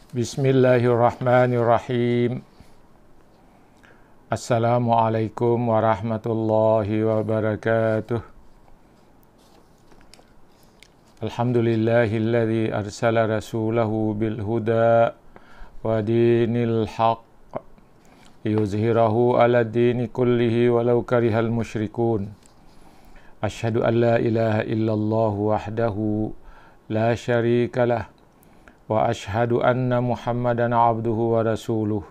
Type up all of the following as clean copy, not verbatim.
Bismillahirrahmanirrahim. Assalamualaikum warahmatullahi wabarakatuh. Alhamdulillahilladzi arsala rasulahu bil huda wa dinil haqq liyuzhirahu ala dini kullihi walau karihal musyrikun. Asyhadu an la ilaha illallah wahdahu la syarikalah wa asyhadu anna Muhammadan abduhu wa rasuluh.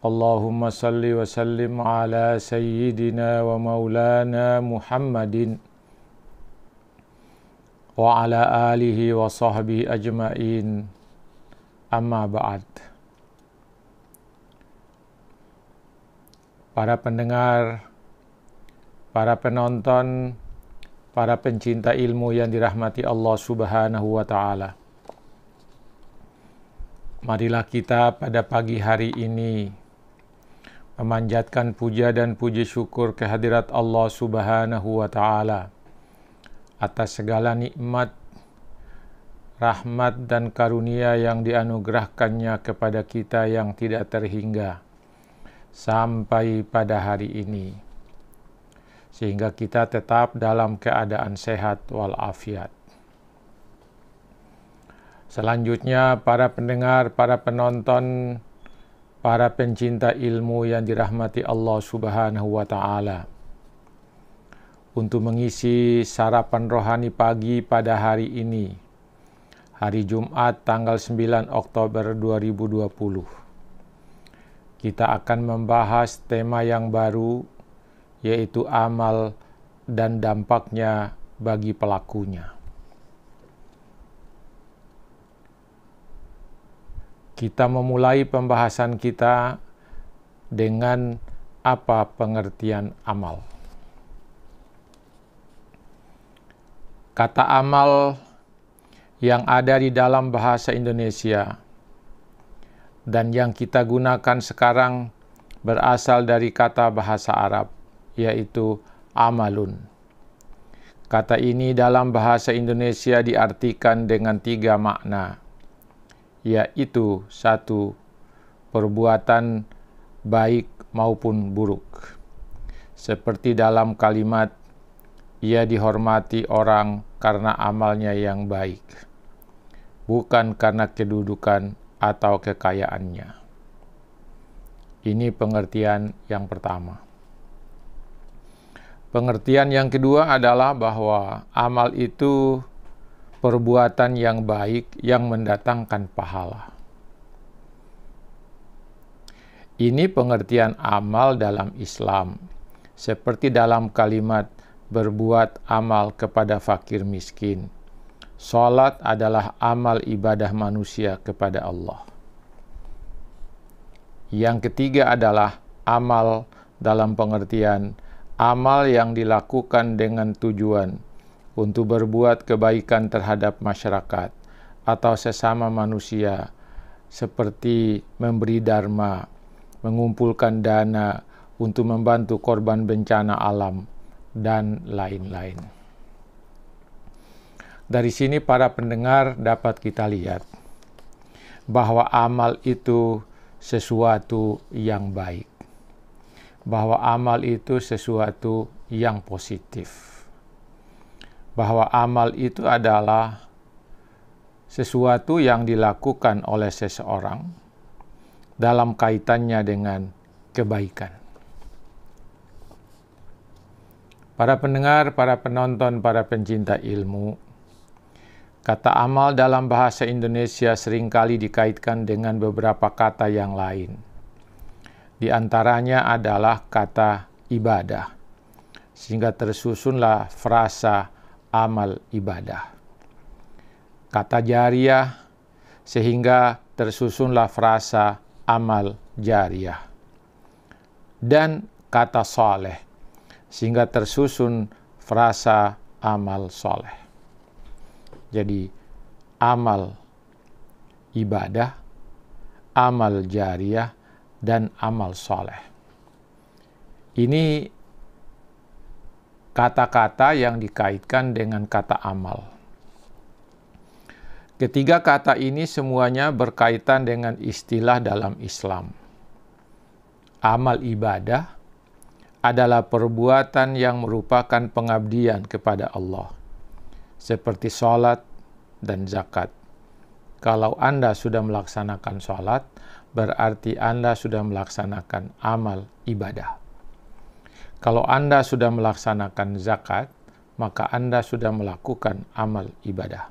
Allahumma salli wa sallim ala sayyidina wa maulana Muhammadin wa ala alihi wa sahbihi ajma'in. Amma ba'd. Para pendengar, para penonton, para pencinta ilmu yang dirahmati Allah Subhanahu wa ta'ala. Marilah kita pada pagi hari ini memanjatkan puja dan puji syukur kehadirat Allah Subhanahu wa ta'ala atas segala nikmat, rahmat dan karunia yang dianugerahkannya kepada kita yang tidak terhingga sampai pada hari ini, sehingga kita tetap dalam keadaan sehat walafiat. Selanjutnya, para pendengar, para penonton, para pencinta ilmu yang dirahmati Allah Subhanahu wa ta'ala, untuk mengisi sarapan rohani pagi pada hari ini, hari Jumat tanggal 9 Oktober 2020, kita akan membahas tema yang baru, yaitu amal dan dampaknya bagi pelakunya. Kita memulai pembahasan kita dengan apa pengertian amal. Kata amal yang ada di dalam bahasa Indonesia dan yang kita gunakan sekarang berasal dari kata bahasa Arab, yaitu amalun. Kata ini dalam bahasa Indonesia diartikan dengan 3 makna, yaitu 1. Perbuatan baik maupun buruk. Seperti dalam kalimat, ia dihormati orang karena amalnya yang baik, bukan karena kedudukan atau kekayaannya. Ini pengertian yang pertama. Pengertian yang kedua adalah bahwa amal itu perbuatan yang baik yang mendatangkan pahala. Ini pengertian amal dalam Islam, seperti dalam kalimat berbuat amal kepada fakir miskin. Salat adalah amal ibadah manusia kepada Allah. Yang ketiga adalah amal dalam pengertian amal yang dilakukan dengan tujuan untuk berbuat kebaikan terhadap masyarakat atau sesama manusia, seperti memberi dharma, mengumpulkan dana untuk membantu korban bencana alam, dan lain-lain. Dari sini para pendengar dapat kita lihat bahwa amal itu sesuatu yang baik, bahwa amal itu sesuatu yang positif, bahwa amal itu adalah sesuatu yang dilakukan oleh seseorang dalam kaitannya dengan kebaikan. Para pendengar, para penonton, para pencinta ilmu, kata amal dalam bahasa Indonesia seringkali dikaitkan dengan beberapa kata yang lain. Di antaranya adalah kata ibadah, sehingga tersusunlah frasa amal ibadah. Kata jariyah, sehingga tersusunlah frasa amal jariyah. Dan kata soleh, sehingga tersusun frasa amal soleh. Jadi amal ibadah, amal jariyah, dan amal soleh. Ini kata-kata yang dikaitkan dengan kata amal. Ketiga kata ini semuanya berkaitan dengan istilah dalam Islam. Amal ibadah adalah perbuatan yang merupakan pengabdian kepada Allah, seperti sholat dan zakat. Kalau Anda sudah melaksanakan sholat, berarti Anda sudah melaksanakan amal ibadah. Kalau Anda sudah melaksanakan zakat, maka Anda sudah melakukan amal ibadah.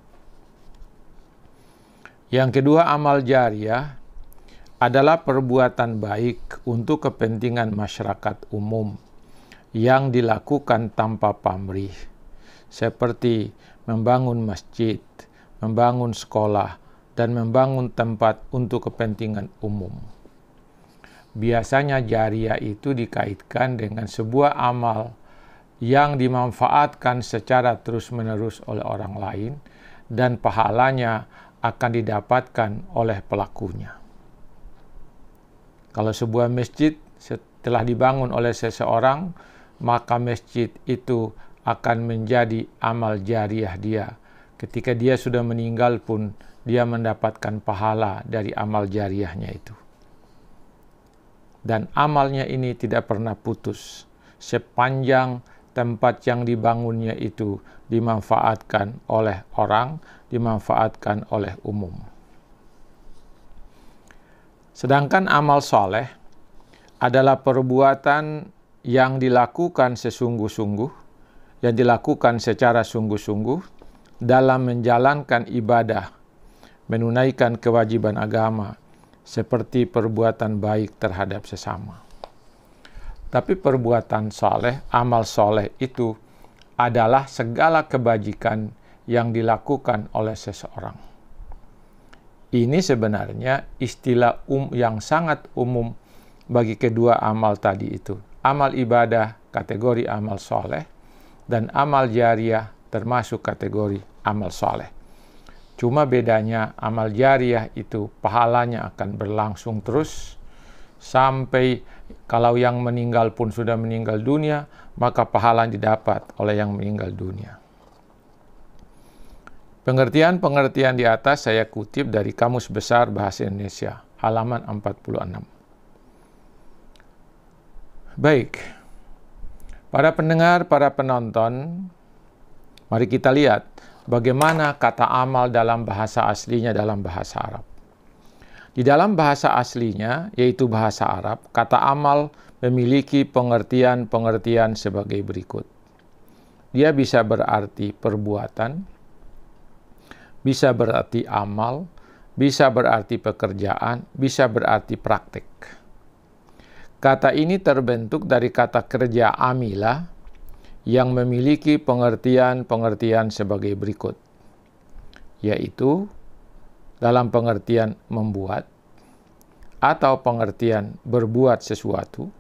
Yang kedua, amal jariyah adalah perbuatan baik untuk kepentingan masyarakat umum yang dilakukan tanpa pamrih, seperti membangun masjid, membangun sekolah, dan membangun tempat untuk kepentingan umum. Biasanya jariyah itu dikaitkan dengan sebuah amal yang dimanfaatkan secara terus-menerus oleh orang lain dan pahalanya akan didapatkan oleh pelakunya. Kalau sebuah masjid setelah dibangun oleh seseorang, maka masjid itu akan menjadi amal jariyah dia. Ketika dia sudah meninggal pun, dia mendapatkan pahala dari amal jariyahnya itu. Dan amalnya ini tidak pernah putus sepanjang tempat yang dibangunnya itu dimanfaatkan oleh orang, dimanfaatkan oleh umum. Sedangkan amal soleh adalah perbuatan yang dilakukan sesungguh-sungguh, yang dilakukan secara sungguh-sungguh dalam menjalankan ibadah, menunaikan kewajiban agama, seperti perbuatan baik terhadap sesama. Tapi perbuatan soleh, amal soleh itu adalah segala kebajikan yang dilakukan oleh seseorang. Ini sebenarnya istilah yang sangat umum bagi kedua amal tadi itu. Amal ibadah kategori amal soleh dan amal jariyah termasuk kategori amal soleh. Cuma bedanya amal jariyah itu pahalanya akan berlangsung terus sampai kalau yang meninggal pun sudah meninggal dunia, maka pahala didapat oleh yang meninggal dunia. Pengertian-pengertian di atas saya kutip dari Kamus Besar Bahasa Indonesia, halaman 46. Baik, para pendengar, para penonton, mari kita lihat bagaimana kata amal dalam bahasa aslinya dalam bahasa Arab. Di dalam bahasa aslinya, yaitu bahasa Arab, kata amal memiliki pengertian-pengertian sebagai berikut. Dia bisa berarti perbuatan, bisa berarti amal, bisa berarti pekerjaan, bisa berarti praktik. Kata ini terbentuk dari kata kerja amila yang memiliki pengertian-pengertian sebagai berikut, yaitu dalam pengertian membuat atau pengertian berbuat sesuatu.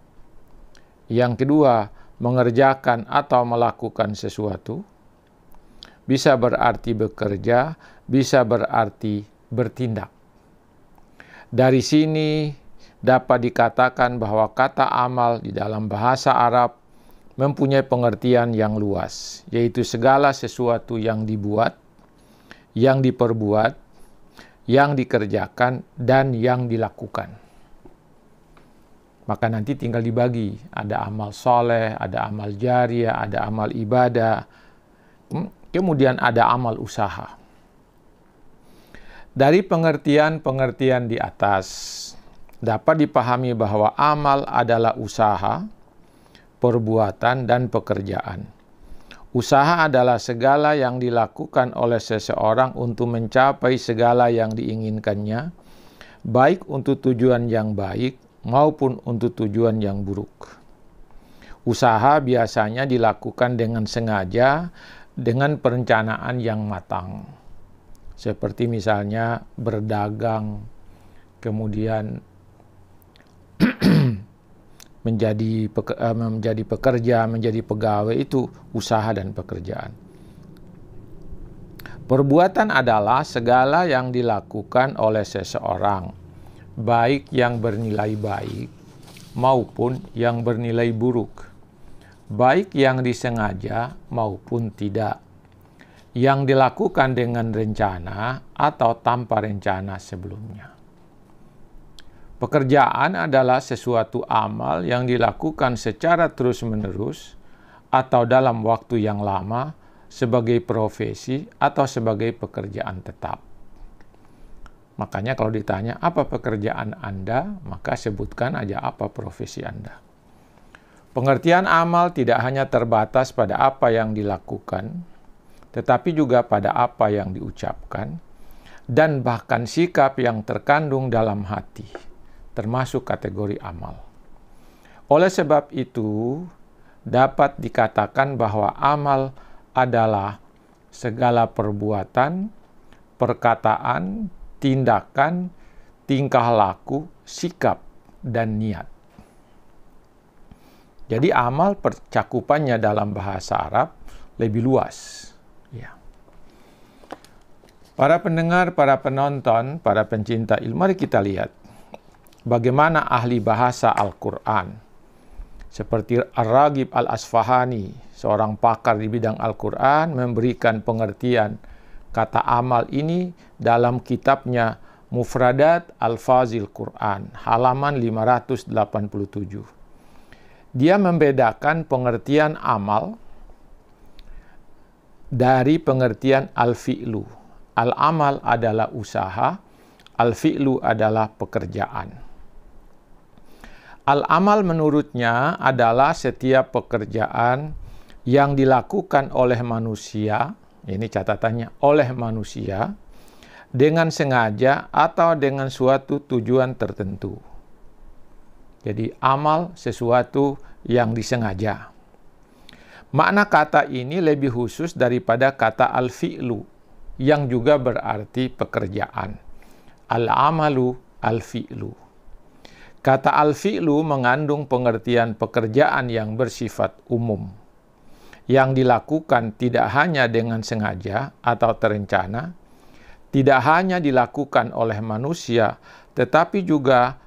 Yang kedua, mengerjakan atau melakukan sesuatu. Bisa berarti bekerja, bisa berarti bertindak. Dari sini dapat dikatakan bahwa kata amal di dalam bahasa Arab mempunyai pengertian yang luas, yaitu segala sesuatu yang dibuat, yang diperbuat, yang dikerjakan, dan yang dilakukan. Maka nanti tinggal dibagi, ada amal soleh, ada amal jariyah, ada amal ibadah, kemudian ada amal usaha. Dari pengertian-pengertian di atas, dapat dipahami bahwa amal adalah usaha, perbuatan, dan pekerjaan. Usaha adalah segala yang dilakukan oleh seseorang untuk mencapai segala yang diinginkannya, baik untuk tujuan yang baik maupun untuk tujuan yang buruk. Usaha biasanya dilakukan dengan sengaja, dengan perencanaan yang matang. Seperti misalnya berdagang, kemudian menjadi pekerja, menjadi pegawai, itu usaha dan pekerjaan. Perbuatan adalah segala yang dilakukan oleh seseorang, baik yang bernilai baik maupun yang bernilai buruk, baik yang disengaja maupun tidak, yang dilakukan dengan rencana atau tanpa rencana sebelumnya. Pekerjaan adalah sesuatu amal yang dilakukan secara terus-menerus atau dalam waktu yang lama sebagai profesi atau sebagai pekerjaan tetap. Makanya kalau ditanya apa pekerjaan Anda, maka sebutkan aja apa profesi Anda. Pengertian amal tidak hanya terbatas pada apa yang dilakukan, tetapi juga pada apa yang diucapkan, dan bahkan sikap yang terkandung dalam hati, termasuk kategori amal. Oleh sebab itu, dapat dikatakan bahwa amal adalah segala perbuatan, perkataan, tindakan, tingkah laku, sikap, dan niat. Jadi amal percakupannya dalam bahasa Arab lebih luas. Ya. Para pendengar, para penonton, para pencinta ilmu, mari kita lihat bagaimana ahli bahasa Al-Quran seperti Ar-Raghib Al-Asfahani, seorang pakar di bidang Al-Quran, memberikan pengertian kata amal ini dalam kitabnya Mufradat Al-Fazil Quran, halaman 587. Dia membedakan pengertian amal dari pengertian al-fi'lu. Al-amal adalah usaha, al-fi'lu adalah pekerjaan. Al-amal menurutnya adalah setiap pekerjaan yang dilakukan oleh manusia, ini catatannya, oleh manusia, dengan sengaja atau dengan suatu tujuan tertentu. Jadi amal sesuatu yang disengaja. Makna kata ini lebih khusus daripada kata al-fi'lu, yang juga berarti pekerjaan. Al-amalu, al-fi'lu. Kata al-fi'lu mengandung pengertian pekerjaan yang bersifat umum, yang dilakukan tidak hanya dengan sengaja atau terencana, tidak hanya dilakukan oleh manusia, tetapi juga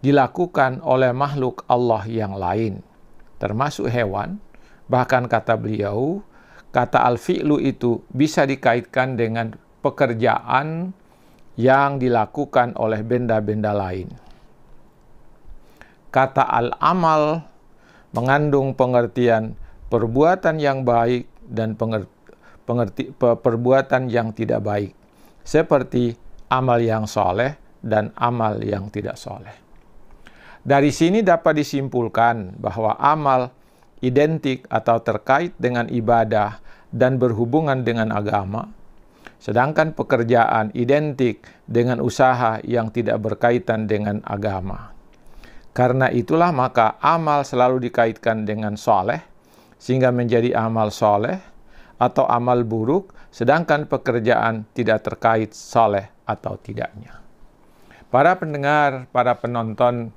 dilakukan oleh makhluk Allah yang lain, termasuk hewan. Bahkan kata beliau, kata al-fi'lu itu bisa dikaitkan dengan pekerjaan yang dilakukan oleh benda-benda lain. Kata al-amal mengandung pengertian perbuatan yang baik dan perbuatan yang tidak baik, seperti amal yang soleh dan amal yang tidak soleh. Dari sini dapat disimpulkan bahwa amal identik atau terkait dengan ibadah dan berhubungan dengan agama, sedangkan pekerjaan identik dengan usaha yang tidak berkaitan dengan agama. Karena itulah maka amal selalu dikaitkan dengan soleh, sehingga menjadi amal soleh atau amal buruk, sedangkan pekerjaan tidak terkait soleh atau tidaknya. Para pendengar, para penonton,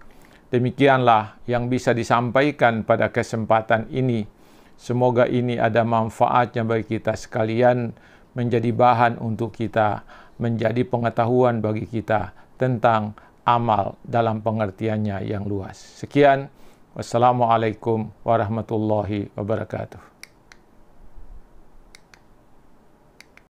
demikianlah yang bisa disampaikan pada kesempatan ini. Semoga ini ada manfaatnya bagi kita sekalian, menjadi bahan untuk kita, menjadi pengetahuan bagi kita tentang amal dalam pengertiannya yang luas. Sekian, wassalamualaikum warahmatullahi wabarakatuh.